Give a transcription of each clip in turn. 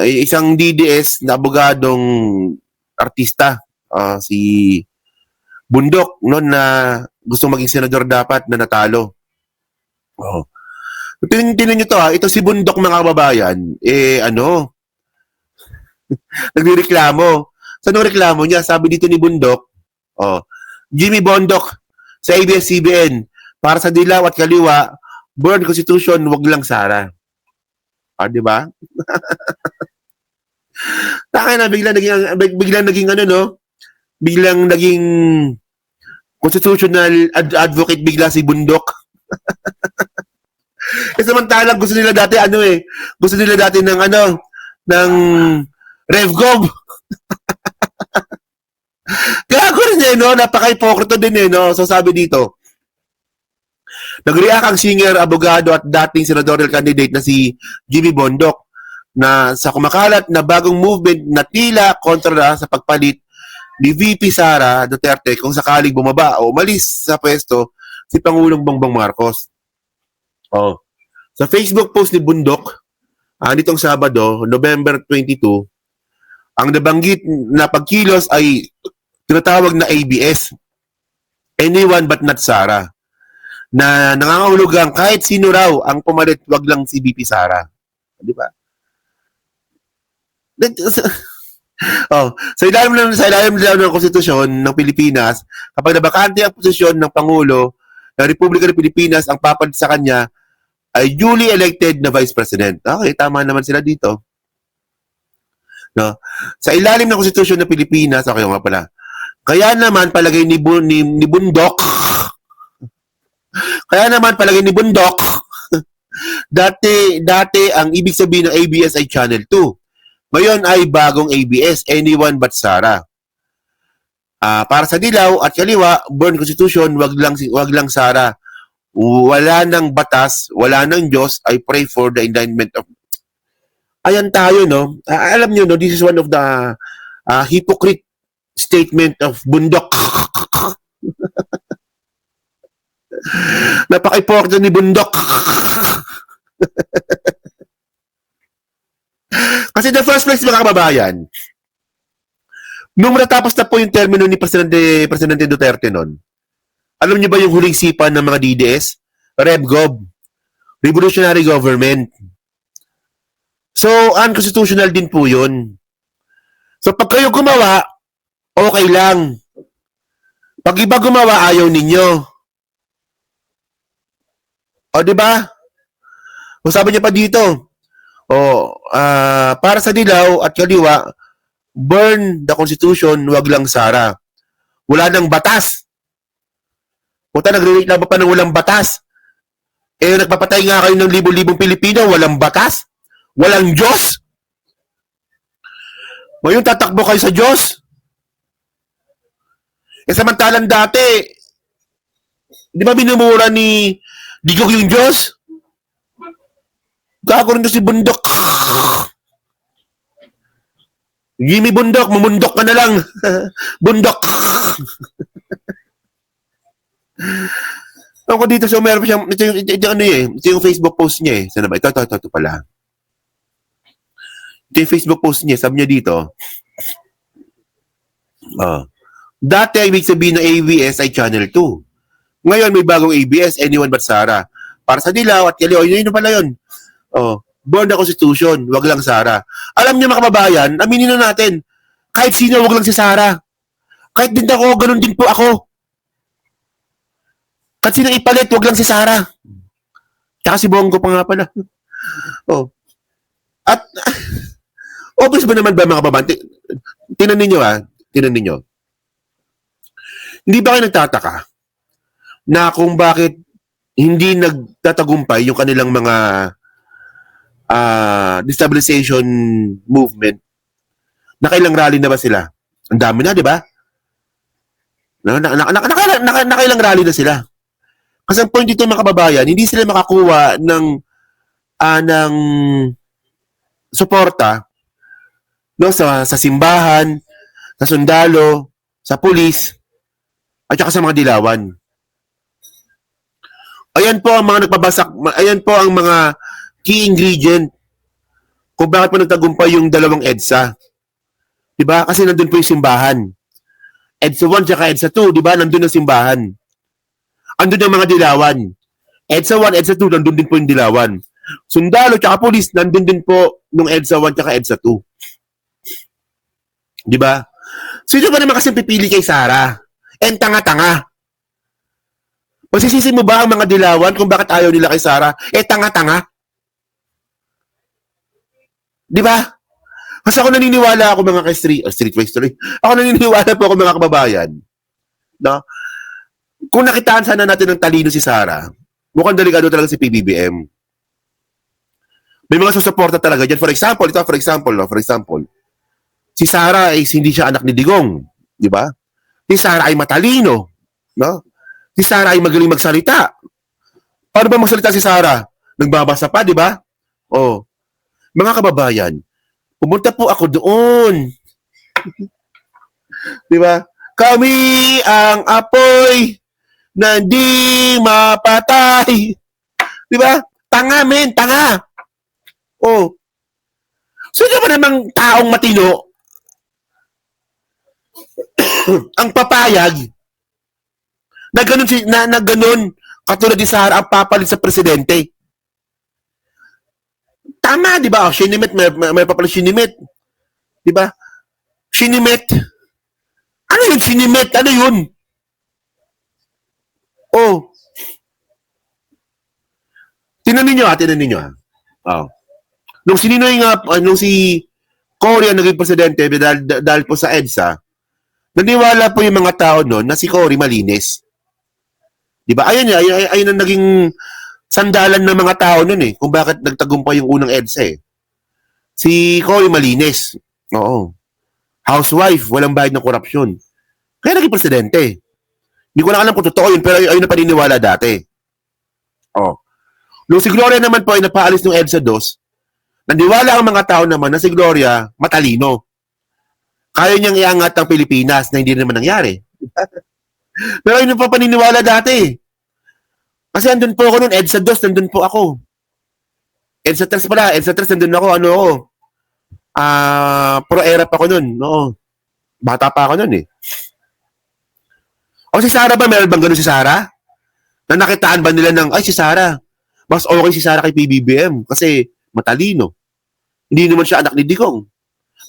isang DDS na abogadong artista, si Bundok, no, na gusto maging senador dapat na natalo. Oh. Tingnan nyo to, ito si Bundok, mga kababayan, nagrereklamo. Saan ang reklamo niya? Sabi dito ni Bundok, Jimmy Bondok sa ABS-CBN, para sa dilaw at kaliwa, burn Constitution, wag lang Sara. Di ba? Taka na, biglang naging biglang naging constitutional advocate bigla si Bundok. Samantalang gusto nila dati ng RevGov. Gago rin napaka-hipokrito din So sabi dito, nag-react ang singer, abogado at dating senatorial candidate na si Jimmy Bondok na sa kumakalat na bagong movement na tila kontra sa pagpalit ni VP Sara Duterte kung sakaling bumaba o umalis sa pwesto si Pangulong Bongbong Marcos. Sa Facebook post ni Bundok, nitong Sabado, November 22, ang nabanggit na pagkilos ay tinatawag na ABS, anyone but not Sara, na nangangahulugang kahit sino raw ang pumalit, wag lang si VP Sara. Di ba? Sa ilalim ng konstitusyon ng Pilipinas, kapag nabakante ang posisyon ng Pangulo ng Republika ng Pilipinas, ang papalit sa kanya ay duly elected na Vice President. Okay, tama naman sila dito. No? Sa ilalim ng konstitusyon ng Pilipinas, okay nga pala, kaya naman palagay ni Bundok, dati ang ibig sabihin ng ABS ay Channel 2. Ngayon ay bagong ABS, anyone but Sara. Para sa dilaw at kaliwa, burn Constitution, wag lang Sara. Wala ng batas, wala ng Diyos, I pray for the enlightenment of... Ayan tayo, no? Alam nyo, no? This is one of the hypocrite statement of Bundok. Napaka-important ni Bundok. Kasi the first place, mga kababayan, nung natapos na po yung termino ni Presidente Duterte noon, alam niyo ba yung huling sipa ng mga DDS? RevGov, Revolutionary Government. So, unconstitutional din po yun. So, pag kayo gumawa, okay lang. Pag iba gumawa, ayaw ninyo. Di ba? O sabi niya pa dito, para sa dilaw at kaliwa, burn the Constitution, wag lang Sara. Wala nang batas. Puta, nagre-reklamo pa ng walang batas. Nagpapatay nga kayo ng libo-libong Pilipino, walang batas, walang Diyos. Ngayon, tatakbo kayo sa Diyos. Samantalang dati, di ba binumura ni Digong yung Diyos? Gago rin si Bundok. Jimmy Bundok, mumundok ka na lang. Bundok. Ako dito, so meron pa siyang, ito yung Facebook post niya Sana ba? Ito pala. Ito yung Facebook post niya, sabi niya dito, dati ay ibig sabihin ng ABS ay Channel 2. Ngayon may bagong ABS, anyone but Sara. Para sa dilaw at kaliwa, yun pala yun. Burn the Constitution, wag lang Sara. Alam niyo, mga kababayan, aminin na natin, kahit sino, wag lang si Sara. Kahit din ako, ganun din po ako. Kahit sino ipalit, wag lang si Sara. Tsaka si Bongo pa nga pala. At, obvious ba naman ba, mga kababayan? Tinan ninyo. Hindi ba kayo nagtataka na kung bakit hindi nagtatagumpay yung kanilang mga destabilization movement? Nakailang rally na ba sila? Ang dami na, di ba? Nakailang rally na sila. Kasi ang point dito, mga kababayan, hindi sila makakuha ng suporta, no, sa simbahan, sa sundalo, sa pulis, at saka sa mga dilawan. Ayan po ang mga nagpabasak, ayan po ang mga key ingredient kung bakit po nagtagumpay yung dalawang EDSA. Di ba? Kasi nandun po yung simbahan. EDSA 1 tsaka EDSA 2, di ba? Nandun ang simbahan. Andun ang mga dilawan. EDSA 1, EDSA 2, nandun din po yung dilawan. Sundalo tsaka pulis, nandun din po nung EDSA 1 tsaka EDSA 2. Di ba? Sino ba naman kasi pipili kay Sara? Tanga-tanga. Masisisi mo ba ang mga dilawan kung bakit ayaw nila kay Sara? Tanga-tanga. Di ba? Kasi ako naniniwala ako mga streetwise tuloy. Ako naniniwala po ako mga kababayan. No? Kung nakitaan sana natin ng talino si Sara, mukhang delikado talaga si PBBM. May mga susuporta talaga dyan. For example, si Sara ay hindi siya anak ni Digong. Di ba? Si Sara ay matalino. No? Si Sara ay magaling magsalita. Paano ba magsalita si Sara? Nagbabasa pa, di ba? Oh. Mga kababayan, pumunta po ako doon. Di ba? Kami ang apoy na hindi mapatay. Di ba? Tanga, men. Tanga. Oh. So, di ba namang taong matino ang papayag na ganun katulad ni Sara ang papalit sa presidente? Tama, di ba? Oh, Shinimit, may papalit Shinimit. Di ba? Shinimit. Ano yun, Shinimit? Ano yun? Oh. Tinan ninyo. Oh. Nung si Cory ang naging presidente dahil po sa EDSA, naniwala po yung mga tao noon na si Cory malinis. Di ba? Ayun ang naging sandalan ng mga tao noon eh, kung bakit nagtagumpay yung unang EDSA eh. Si Cory malinis. Oo. Housewife, walang bayad ng korupsyon. Kaya naging presidente. Hindi ko lang alam kung totoo yun, pero ayun na paniniwala dati. Oh. Nung si Gloria naman po ay napaalis ng EDSA 2, nandiwala ang mga tao naman na si Gloria matalino. Kaya niyang iangat ang Pilipinas na hindi naman nangyari. Pero ayun pa paniniwala dati. Kasi andun po ako noon, EDSA 2, nandun po ako. EDSA 3 nandun ako, pro-ERAP ako noon. No. Bata pa ako noon eh. O si Sara ba, meron bang ganun si Sara? Na nakitaan ba nila ng, ay si Sara, mas okay si Sara kay PBBM kasi matalino. Hindi naman siya anak ni Digong.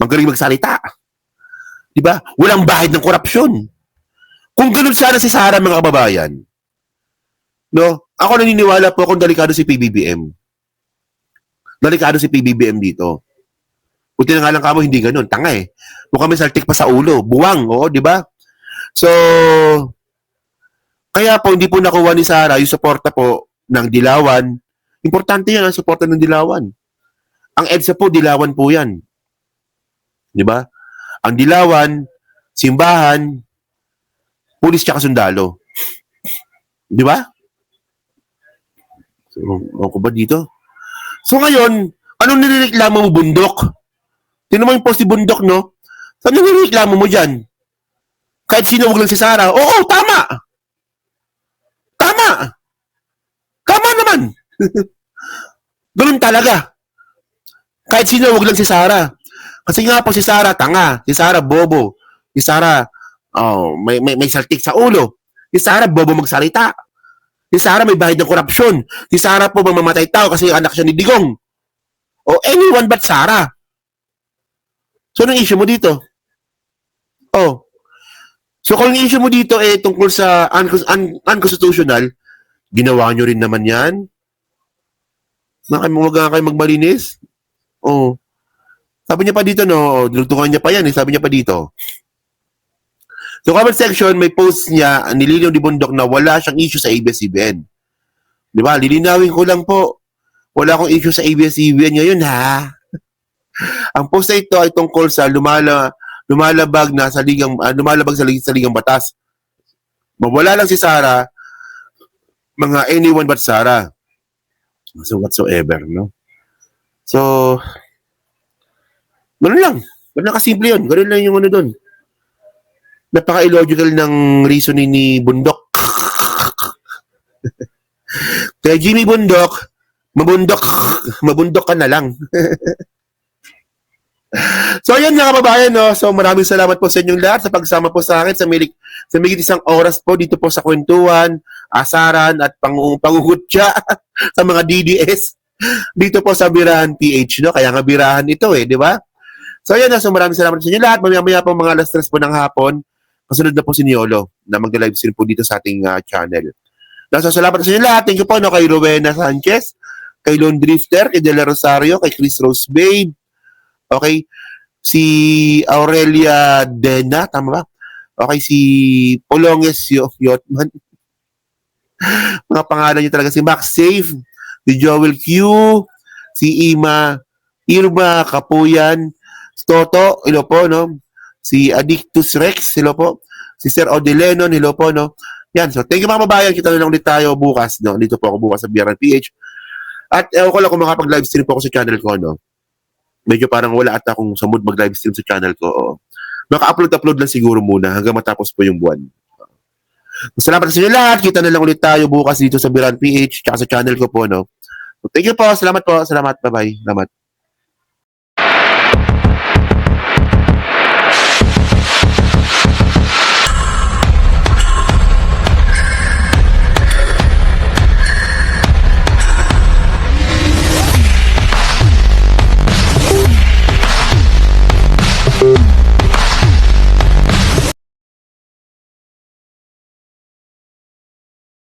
Magaling magsalita. Diba? Walang bahid ng korupsyon. Kung ganun sana si Sara, mga kababayan, no? Ako naniniwala po kung delikado si PBBM. Delikado si PBBM dito. Buti na nga lang kamo, hindi ganun. Tanga eh. Mukhang may saltik pa sa ulo. Buwang, oo, di ba? So, kaya po, hindi po nakuha ni Sara yung suporta po ng Dilawan. Importante yan, ang suporta ng Dilawan. Ang EDSA po, Dilawan po yan. Di ba? Ang Dilawan, simbahan, pulis tsaka sundalo. Di ba? So, ako ba dito? So ngayon, anong nireklamo mo, Bundok? Tinan mo yung post ni Bundok, no? So, anong nireklamo mo dyan? Kahit sino, wag lang si Sara. Oo, tama! Tama! Tama naman! Ganun talaga. Kahit sino, wag lang si Sara. Kasi nga po si Sara, tanga. Si Sara, bobo. Si Sara, may saltik sa ulo. Si Sara, bobo magsalita. Si Sara, may bahid ng korupsyon. Si Sara po mamamatay tao kasi anak siya ni Digong. O anyone but Sara. So, anong issue mo dito? Oh. So, kung yung issue mo dito eh tungkol sa unconstitutional, ginawa nyo rin naman yan. Huwag nga kayo magmalinis. Oh. Sabi niya pa dito, no, dultungan niya pa yan, eh. Sabi niya pa dito. So, comment section, may post niya, nilinaw ni Bundok na wala siyang issue sa ABS-CBN. Di ba? Lilinawin ko lang po. Wala akong issue sa ABS-CBN ngayon, ha? Ang post na ito ay tungkol sa lumalabag sa ligang batas. Mawala lang si Sara, mga anyone but Sara. So, whatsoever, no? So, gano'n lang. Gano'n lang kasimple yun. Gano'n lang yung ano doon. Napaka-illogical ng reasoning ni Bundok. Kaya Jimmy Bundok, mabundok ka na lang. So ayan mga kababayan, no? So maraming salamat po sa inyong lahat sa pagsama po sa akin sa migit isang oras po dito po sa kwentuhan, asaran at pangungutya sa mga DDS dito po sa Birahan PH, no? Kaya nga birahan ito di ba? So ayan na, so maraming salamat sa inyo lahat. Mamaya po mga alas 3 po ng hapon, kasunod na po si Niolo na mag-live stream po dito sa ating channel. So salamat sa inyo lahat. Thank you po no, kay Rowena Sanchez, kay Lone Drifter, kay Dela Rosario, kay Chris Rose Babe, okay, si Aurelia Dena, tama ba? Okay, si Polonges Yotman. Mga pangalan niyo talaga, si Max Safe, si Joel Q, si Irma Kapuyan, si Toto, hello po, no? Si Addictus Rex, hello po. Si Sir Odelenon, hello po, no? Yan, so thank you mga kababayan. Kita na lang ulit tayo bukas, no? Dito po ako bukas sa BRN PH. At ewan ko lang kung makapag-live stream po ako sa channel ko, no? Medyo parang wala ata akong sa mood mag-live stream sa channel ko. Oo. Maka-upload lang siguro muna hanggang matapos po yung buwan. Salamat sa inyo lahat. Kita na lang ulit tayo bukas dito sa BRN PH tsaka sa channel ko po, no? So, thank you po. Salamat po. Salamat. Bye-bye. Salamat.